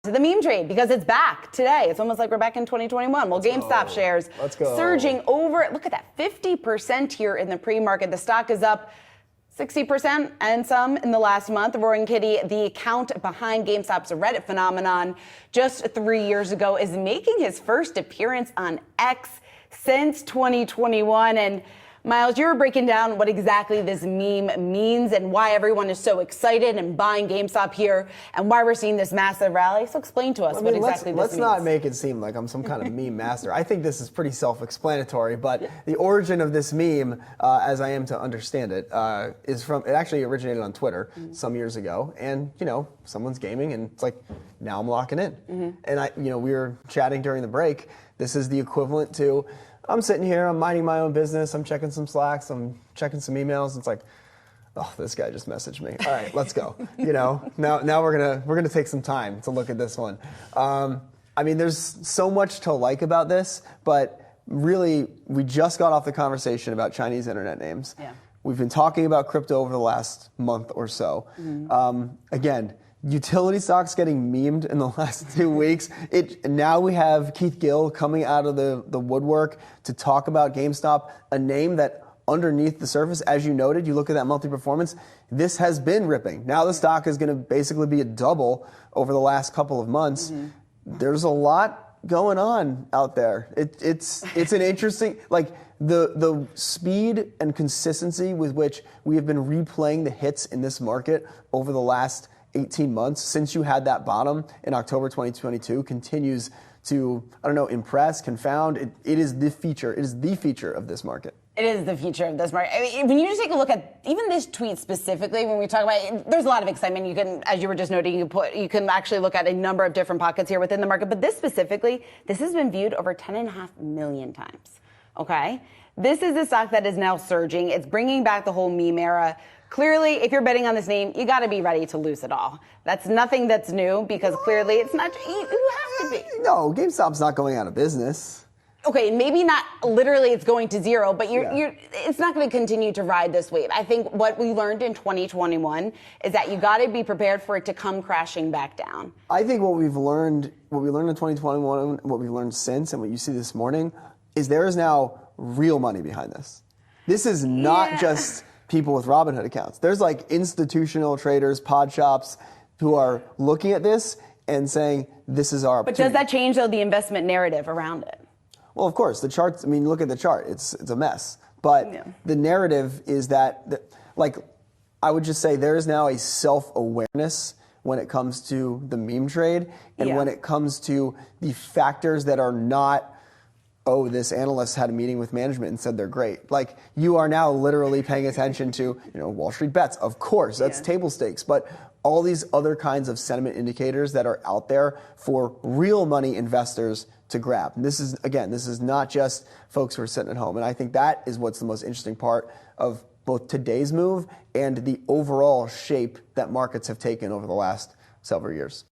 To the meme trade because it's back today. It's almost like we're back in 2021. Well, GameStop shares surging over, look at that, 50% here in the pre-market. The stock is up 60% and some in the last month. Roaring Kitty, the account behind GameStop's Reddit phenomenon just 3 years ago, is making his first appearance on X since 2021. And Miles, you were breaking down what exactly this meme means and why everyone is so excited and buying GameStop here and why we're seeing this massive rally. So explain to us what exactly this means. Let's not make it seem like I'm some kind of meme master. I think this is pretty self-explanatory, but the origin of this meme, as I am to understand it, is from, it actually originated on Twitter some years ago. And, you know, someone's gaming and it's like, now I'm locking in. And we were chatting during the break. This is the equivalent to, I'm sitting here, I'm minding my own business, I'm checking some Slacks, I'm checking some emails. It's like, oh, this guy just messaged me. All right, let's go. Now we're gonna take some time to look at this one. I mean, there's so much to like about this, but really, we just got off the conversation about Chinese internet names. Yeah. We've been talking about crypto over the last month or so. Again, utility stocks getting memed in the last 2 weeks. Now we have Keith Gill coming out of the woodwork to talk about GameStop, a name that underneath the surface, as you noted, you look at that monthly performance, this has been ripping. Now the stock is going to basically be a double over the last couple of months. There's a lot going on out there. It's an interesting, like the speed and consistency with which we have been replaying the hits in this market over the last 18 months since you had that bottom in October 2022 continues to, I don't know, impress, confound. It is the feature. It is the feature of this market. It is the feature of this market. I mean, when you just take a look at even this tweet specifically, when we talk about it, there's a lot of excitement. You can, as you were just noting, you can actually look at a number of different pockets here within the market. But this specifically, this has been viewed over 10.5 million times. Okay? This is a stock that is now surging. It's bringing back the whole meme era. Clearly, if you're betting on this name, you got to be ready to lose it all. That's nothing that's new because clearly it's not, you have to be. No, GameStop's not going out of business. Okay, maybe not literally it's going to zero, but it's not going to continue to ride this wave. I think what we learned in 2021 is that you got to be prepared for it to come crashing back down. I think what we learned in 2021, what we've learned since, and what you see this morning, is there is now real money behind this. This is not just people with Robinhood accounts. There's like institutional traders, pod shops who are looking at this and saying, this is our opportunity. But does that change, though, the investment narrative around it? Well, of course, the charts, I mean, look at the chart. It's a mess. But the narrative is that, like, I would just say there is now a self-awareness when it comes to the meme trade and when it comes to the factors that are not, oh, this analyst had a meeting with management and said they're great. Like, you are now literally paying attention to, Wall Street bets. Of course, that's table stakes. But all these other kinds of sentiment indicators that are out there for real money investors to grab. And this is not just folks who are sitting at home. And I think that is what's the most interesting part of both today's move and the overall shape that markets have taken over the last several years.